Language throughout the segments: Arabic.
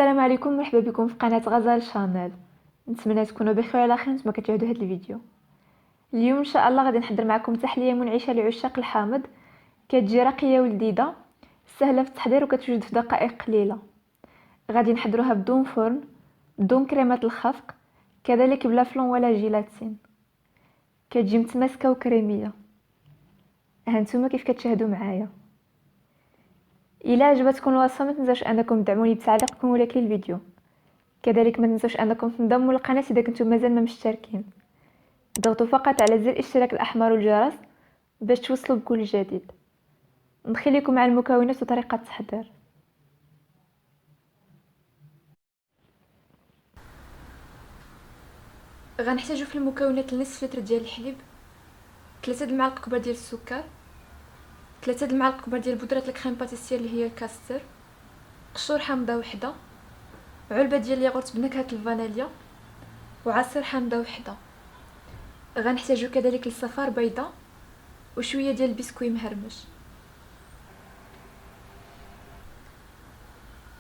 السلام عليكم، مرحبا بكم في قناه غزال شانيل. نتمنى تكونوا بخير على خير نتوما كتشاهدوا هذا الفيديو. اليوم ان شاء الله غادي نحضر معكم تحليه منعشه لعشاق الحامض. كتجي رقيه ولذيذه سهله في التحضير وكتوجد في دقائق قليله. غادي نحضروها بدون فرن، بدون كريمه الخفق، كذلك بلا فلون ولا جيلاتين. كتجي متماسكه وكريميه. هانتوما كيف كتشاهدوا معايا. الا عجبتكم الوصفه ما تنساوش انكم تدعموني بتعليقكم ولايك للفيديو. كذلك ما تنسوش انكم تنضموا للقناه اذا كنتم مازال ما مشتركين. ضغطوا فقط على زر الاشتراك الاحمر والجرس باش توصلوا بكل جديد. نخليكم مع المكونات وطريقه التحضير. غنحتاجو في المكونات نصف لتر ديال الحليب، 3 المعالق كبار ديال السكر، 3 المعالق كبار ديال بودره الكريم باتيسير اللي هي الكاستر، قشور حامضه وحده، علبه ديال الياغورت بنكهه الفانيليا، وعصير حامضه وحده. غنحتاجو كذلك لصفار بيضه وشويه ديال البسكوي مهرمش.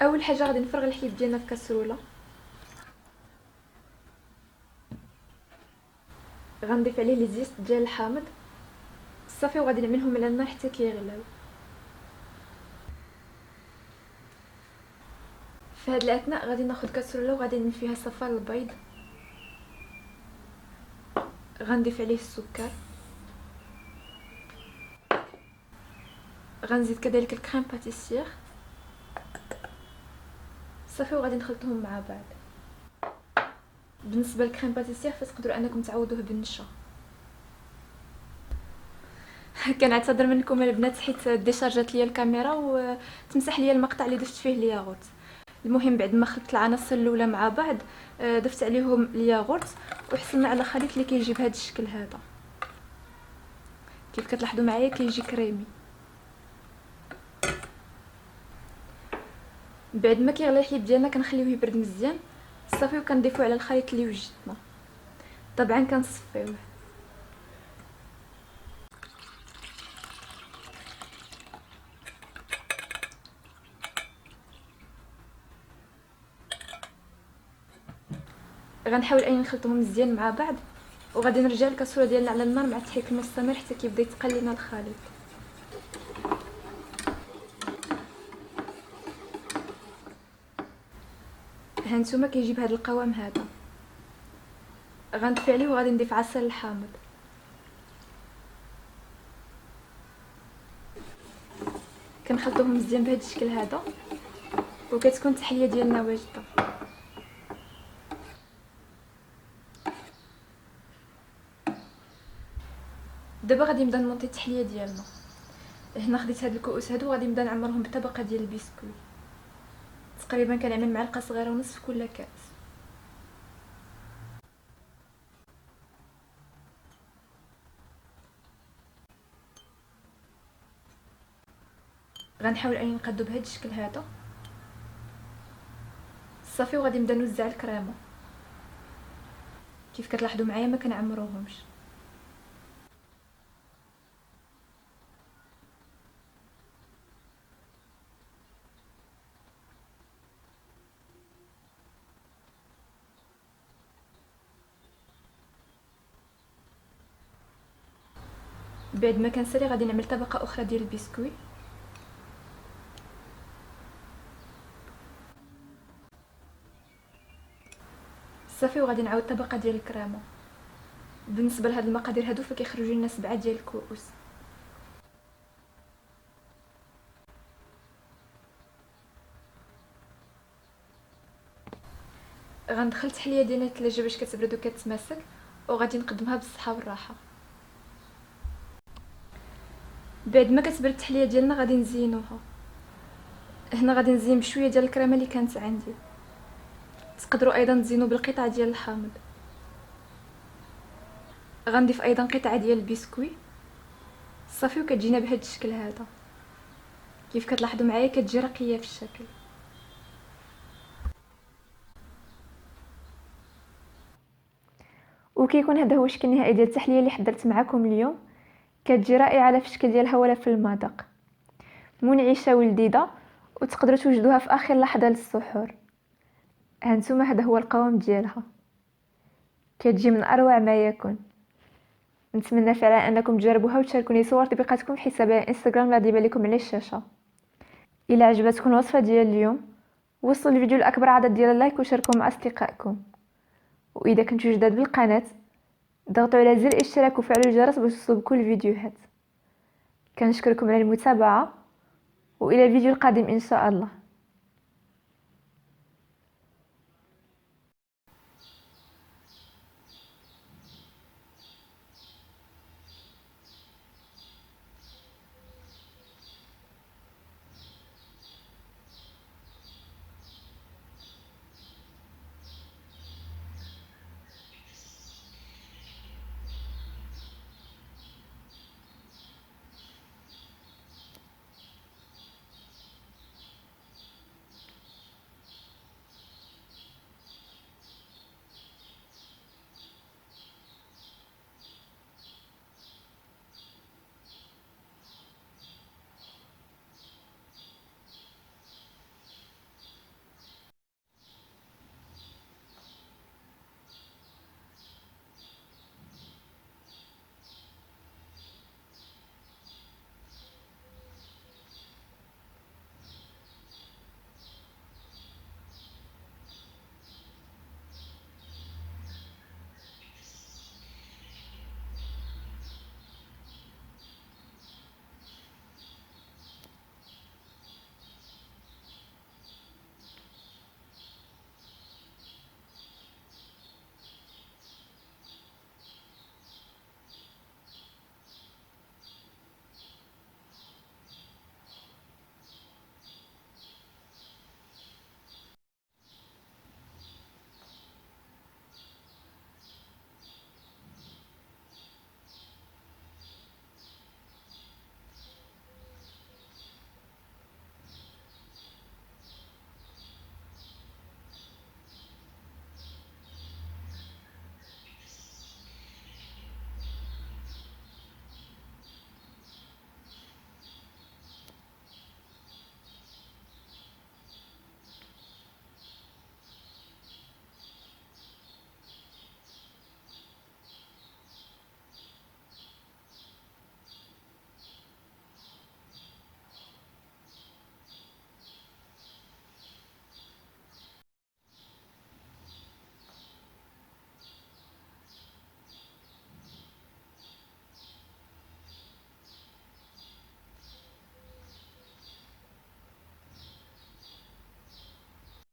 اول حاجه غادي نفرغ الحليب ديالنا في كاسرونه، غنضيف عليه لي زيست ديال الحامض صافي وغادي نعملهم على النار حتى كيغلاو. في هاد الاثناء غادي ناخذ كاسرونه وغادي نضيف فيها صفار البيض، غنضيف عليه السكر، غنزيد كذلك الكريم باتيسير صافي وغادي نخلطهم مع بعض. بالنسبه للكريم باتيسير فتقدروا انكم تعوضوه بالنشا. كنعتذر منكم البنات حيت ديشارجات ليا الكاميرا وتمسح ليا المقطع اللي ضفت فيه الياغورت. المهم بعد ما خلطت العناصر الاولى مع بعض ضفت عليهم الياغورت وحصلنا على خليط اللي كيجي بهذا الشكل هذا. كيف كتلاحظوا معايا كيجي كريمي. بعد ما كيغلي الحليب ديالنا كنخليوه يبرد مزيان صافي وكنضيفوه على الخليط اللي وجدنا. طبعا كنصفيوه. غنحاول اني نخلطهم مزيان مع بعض وغادي نرجع الكاسوره ديالنا على النار مع التحريك المستمر حتى كيبدا يتقل لنا الخليط. هانتوما كيجي بهذا القوام هذا. غنضيف عليه وغادي نضيف عصير الحامض، كنخلطوهم مزيان بهذا الشكل هذا وكتكون التحليه ديالنا واجده. دابا غادي نبدا نمونطي التحليه ديالنا. هنا خديت هاد الكؤوس هادو وغادي نبدا نعمرهم بطبقه ديال البسكوي. تقريبا كنعمل معلقه صغيره ونص في كل كاس. غنحاول اني نقادو بهذا الشكل هذا صافي وغادي نبدا نوزع الكريمه. كيف كتلاحظوا معايا ما كنعمروهمش. بعد ما كنسالي غادي نعمل طبقه اخرى ديال البسكوي صافي وغادي نعاود طبقه ديال الكريمه. بالنسبه لهاد المقادير هادو فكيخرجوا لنا 7 ديال الكؤوس. غندخل التحليه ديالنا الثلاجه باش كتبرد وكتماسك وغادي نقدمها بالصحه والراحه. بعد ما كتبرد التحليه ديالنا غادي نزينوها. هنا غادي نزين بشويه ديال الكريمه اللي كانت عندي. تقدروا ايضا تزينوا بالقطعه ديال الحامض. غنضيف ايضا قطعه ديال البسكوي صافي وكتجينا بهذا الشكل هذا. كيف كتلاحظوا معايا كتجي رقيه في الشكل. وكيكون هذا هو الشكل النهائي ديال التحليه اللي حضرت معكم اليوم. كتجي رائعه في الشكل ديالها ولا في المذاق، منعشه ولذيذه وتقدروا توجدوها في اخر لحظه للسحور. هانتوما هذا هو القوام ديالها، كتجي من اروع ما يكون. نتمنى فعلا انكم تجربوها وتشاركوني صور تطبيقاتكم في حسابي على انستغرام اللي غادي لكم على الشاشه. الى عجبتكم الوصفه ديال اليوم وصلوا الفيديو لاكبر عدد ديال اللايك وشاركوه مع اصدقائكم. واذا كنتوا جداد بالقناه ضغطوا على زر الاشتراك وفعلوا الجرس باش توصلوا بكل الفيديوهات. كنشكركم على المتابعه والى الفيديو القادم ان شاء الله.